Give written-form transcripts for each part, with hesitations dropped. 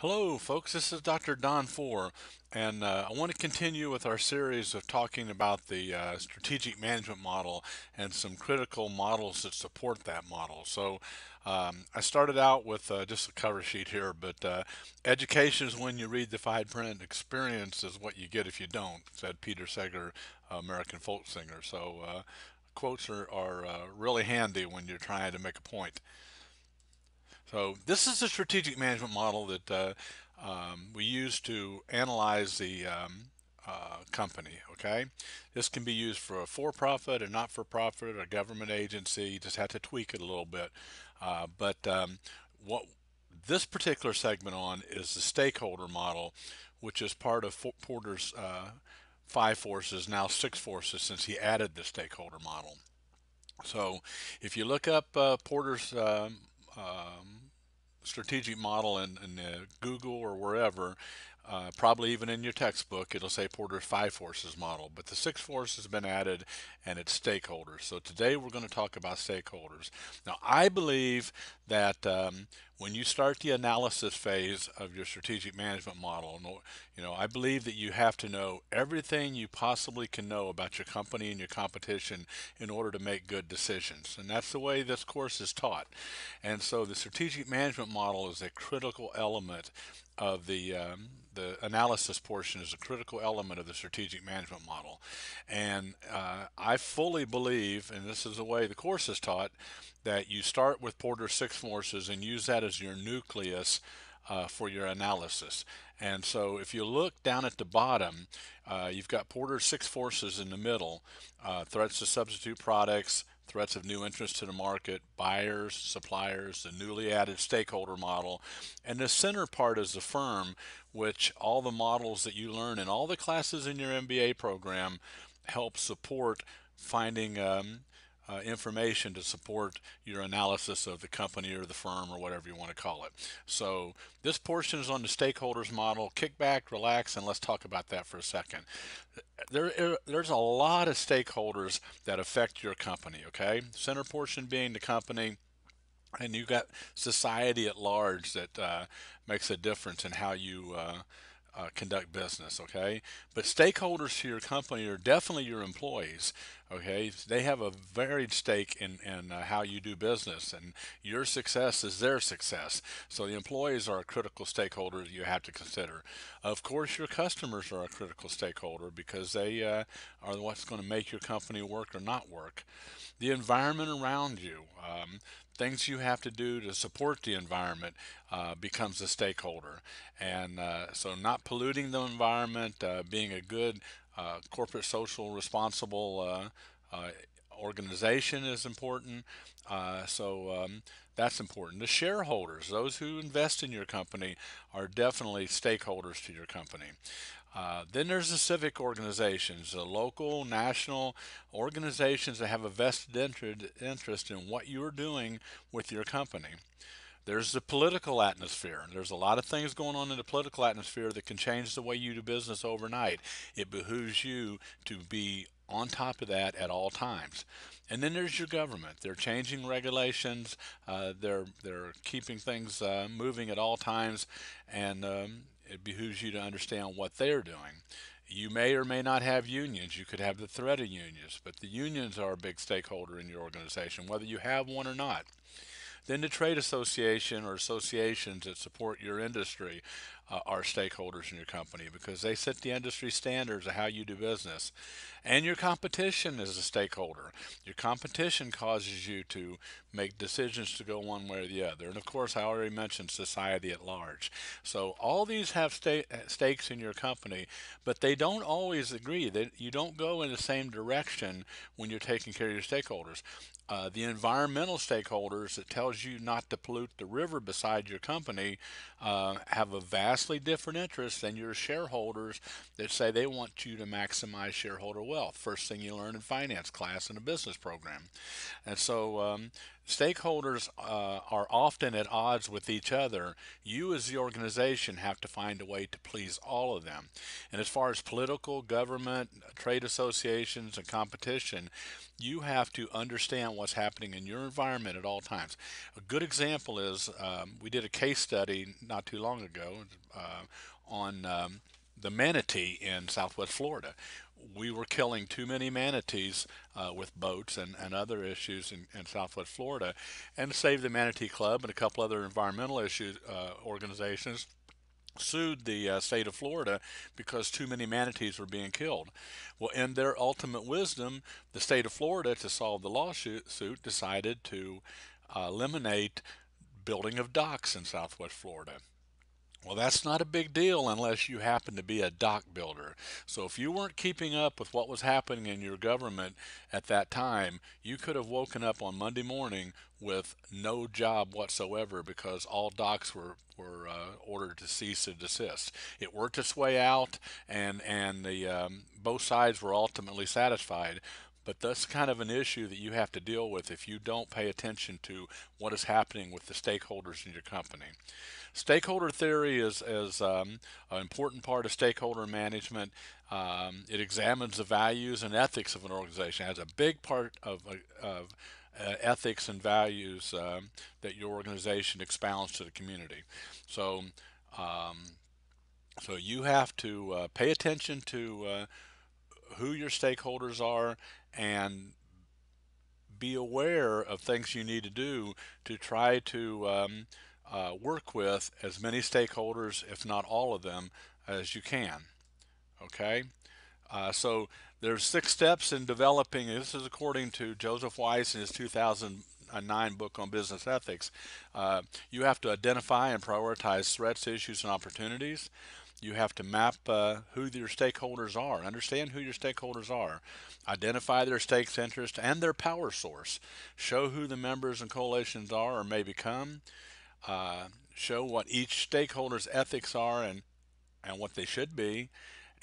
Hello, folks. This is Dr. Don Four, and I want to continue with our series of talking about the strategic management model and some critical models that support that model. I started out with just a cover sheet here, but education is when you read the fine print. Experience is what you get if you don't, said Peter Seeger, American folk singer. Quotes are really handy when you're trying to make a point. So this is a strategic management model that we use to analyze the company. Okay, this can be used for a for-profit, a not-for-profit, a government agency. You just have to tweak it a little bit. But what this particular segment on is the stakeholder model, which is part of Porter's five forces, now six forces, since he added the stakeholder model. So if you look up Porter's strategic model in Google or wherever, probably even in your textbook, it'll say Porter's five forces model. But the sixth force has been added, and it's stakeholders. So today we're going to talk about stakeholders. Now, I believe that when you start the analysis phase of your strategic management model, I believe that you have to know everything you possibly can know about your company and your competition in order to make good decisions. And that's the way this course is taught. And so the strategic management model is a critical element of the analysis portion is a critical element of the strategic management model. And I fully believe, and this is the way the course is taught, that you start with Porter's six forces and use that as your nucleus for your analysis. And so if you look down at the bottom, you've got Porter's six forces in the middle: threats to substitute products, threats of new entrants to the market, buyers, suppliers, the newly added stakeholder model. And the center part is the firm, which all the models that you learn in all the classes in your MBA program help support finding information to support your analysis of the company or the firm or whatever you want to call it. So this portion is on the stakeholders model. Kick back, relax, and let's talk about that for a second. There's a lot of stakeholders that affect your company. Okay, center portion being the company, and you got society at large that makes a difference in how you conduct business. Okay, but stakeholders to your company are definitely your employees. Okay, they have a varied stake in how you do business, and your success is their success. So the employees are a critical stakeholder you have to consider. Of course, your customers are a critical stakeholder because they are what's going to make your company work or not work. The environment around you, things you have to do to support the environment, becomes a stakeholder. And so, not polluting the environment, being a good corporate social responsible organization is important. That's important. The shareholders, those who invest in your company, are definitely stakeholders to your company. Then there's the civic organizations, the local, national organizations that have a vested interest in what you're doing with your company. There's the political atmosphere. There's a lot of things going on in the political atmosphere that can change the way you do business overnight. It behooves you to be on top of that at all times. And then there's your government. They're changing regulations. They're keeping things moving at all times, and it behooves you to understand what they're doing. You may or may not have unions. You could have the threat of unions, but the unions are a big stakeholder in your organization, whether you have one or not. Then the trade association or associations that support your industry are stakeholders in your company because they set the industry standards of how you do business. And your competition is a stakeholder. Your competition causes you to make decisions to go one way or the other. And of course, I already mentioned society at large. So all these have stakes in your company, but they don't always agree. You don't go in the same direction when you're taking care of your stakeholders. The environmental stakeholders that tells you not to pollute the river beside your company have a vastly different interest than your shareholders that say they want you to maximize shareholder wealth. First thing you learn in finance class in a business program. And so Stakeholders are often at odds with each other. You, as the organization, have to find a way to please all of them. And as far as political, government, trade associations, and competition, you have to understand what's happening in your environment at all times. A good example is we did a case study not too long ago on the manatee in Southwest Florida. We were killing too many manatees with boats and other issues in Southwest Florida, and Save the Manatee Club and a couple other environmental issue organizations sued the state of Florida because too many manatees were being killed. Well, in their ultimate wisdom, the state of Florida, to solve the lawsuit, decided to eliminate building of docks in Southwest Florida. Well, that's not a big deal unless you happen to be a dock builder. So if you weren't keeping up with what was happening in your government at that time, you could have woken up on Monday morning with no job whatsoever because all docks were ordered to cease and desist. It worked its way out, and the both sides were ultimately satisfied. But that's kind of an issue that you have to deal with if you don't pay attention to what is happening with the stakeholders in your company. Stakeholder theory is an important part of stakeholder management. It examines the values and ethics of an organization. It has a big part of ethics and values that your organization expounds to the community. So, um, so you have to pay attention to who your stakeholders are and be aware of things you need to do to try to work with as many stakeholders, if not all of them, as you can. Okay? So there's 6 steps in developing. This is according to Joseph Weiss in his 2009 book on business ethics. You have to identify and prioritize threats, issues, and opportunities. You have to map who your stakeholders are. Understand who your stakeholders are. Identify their stakes, interest, and their power source. Show who the members and coalitions are or may become. Show what each stakeholder's ethics are and what they should be,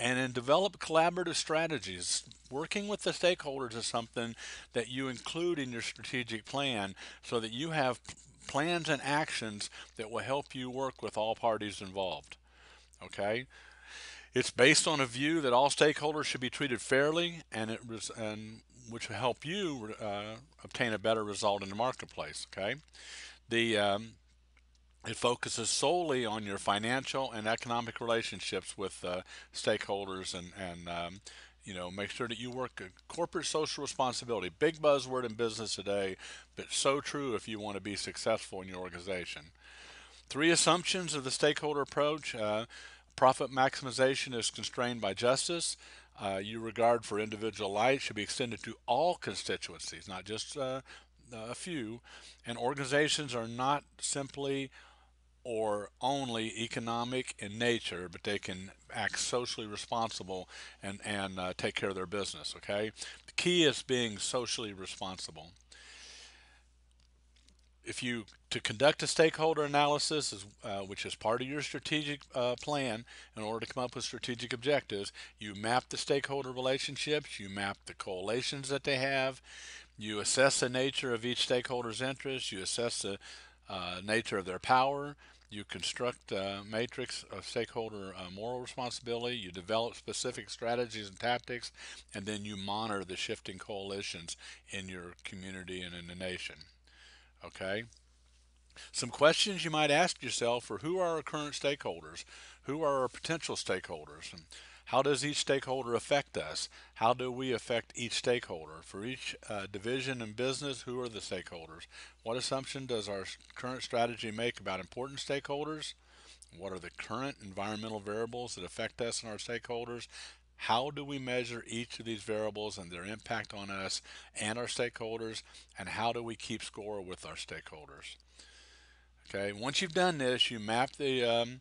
and then develop collaborative strategies. Working with the stakeholders is something that you include in your strategic plan so that you have plans and actions that will help you work with all parties involved. Okay? It's based on a view that all stakeholders should be treated fairly, and which will help you obtain a better result in the marketplace. Okay? The It focuses solely on your financial and economic relationships with stakeholders, and make sure that you work corporate social responsibility. Big buzzword in business today, but so true if you want to be successful in your organization. 3 assumptions of the stakeholder approach. Profit maximization is constrained by justice. Your regard for individual life should be extended to all constituencies, not just a few. And organizations are not simply or only economic in nature, but they can act socially responsible and take care of their business. Okay, the key is being socially responsible. If you to conduct a stakeholder analysis, which is part of your strategic plan, in order to come up with strategic objectives, you map the stakeholder relationships, you map the coalitions that they have, you assess the nature of each stakeholder's interest, you assess the nature of their power, you construct a matrix of stakeholder moral responsibility, you develop specific strategies and tactics, and then you monitor the shifting coalitions in your community and in the nation. Okay? Some questions you might ask yourself are: who are our current stakeholders? Who are our potential stakeholders? And how does each stakeholder affect us? How do we affect each stakeholder? For each division in business, who are the stakeholders? What assumption does our current strategy make about important stakeholders? What are the current environmental variables that affect us and our stakeholders? How do we measure each of these variables and their impact on us and our stakeholders? And how do we keep score with our stakeholders? Okay, once you've done this, you map the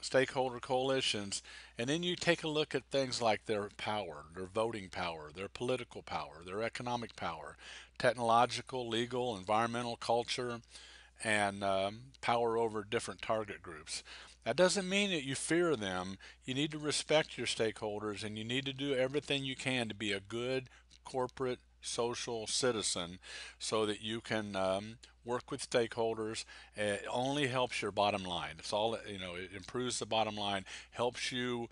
stakeholder coalitions, and then you take a look at things like their power, their voting power, their political power, their economic power, technological, legal, environmental, culture, and power over different target groups. That doesn't mean that you fear them. You need to respect your stakeholders, and you need to do everything you can to be a good corporate social citizen so that you can work with stakeholders. It only helps your bottom line. It's all, it improves the bottom line, helps you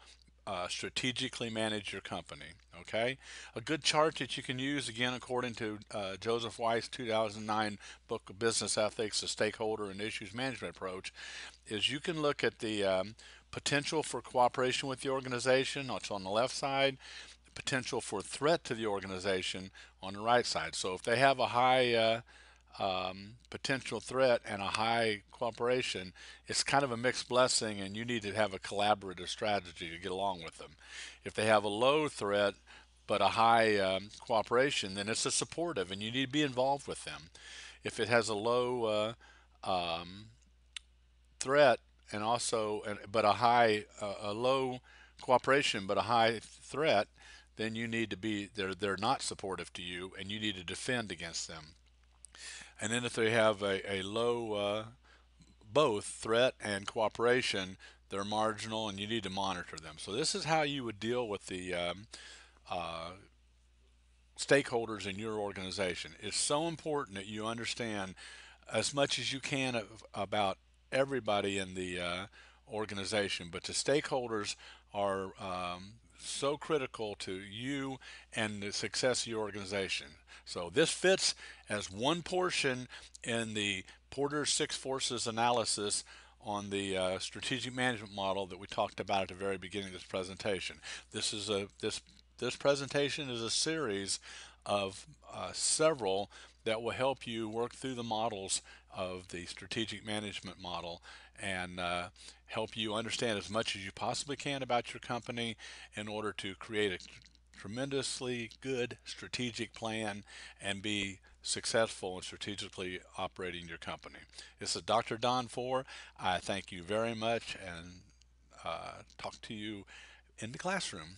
strategically manage your company. Okay, a good chart that you can use, again, according to Joseph Weiss' 2009 book of Business Ethics, the Stakeholder and Issues Management Approach, is you can look at the potential for cooperation with the organization. It's on the left side. Potential for threat to the organization on the right side. So if they have a high potential threat and a high cooperation, it's kind of a mixed blessing, and you need to have a collaborative strategy to get along with them. If they have a low threat but a high cooperation, then it's a supportive, and you need to be involved with them. If it has a low threat and also but a high a low cooperation but a high threat, then you need to be they're not supportive to you, and you need to defend against them. And then if they have a low both threat and cooperation, they're marginal, and you need to monitor them. So this is how you would deal with the stakeholders in your organization. It's so important that you understand as much as you can about everybody in the organization, but the stakeholders are so critical to you and the success of your organization. So this fits as one portion in the Porter's Six Forces analysis on the strategic management model that we talked about at the very beginning of this presentation. This presentation is a series of several that will help you work through the models of the strategic management model and help you understand as much as you possibly can about your company in order to create a tremendously good strategic plan and be successful in strategically operating your company. This is Dr. Don Four. I thank you very much, and talk to you in the classroom.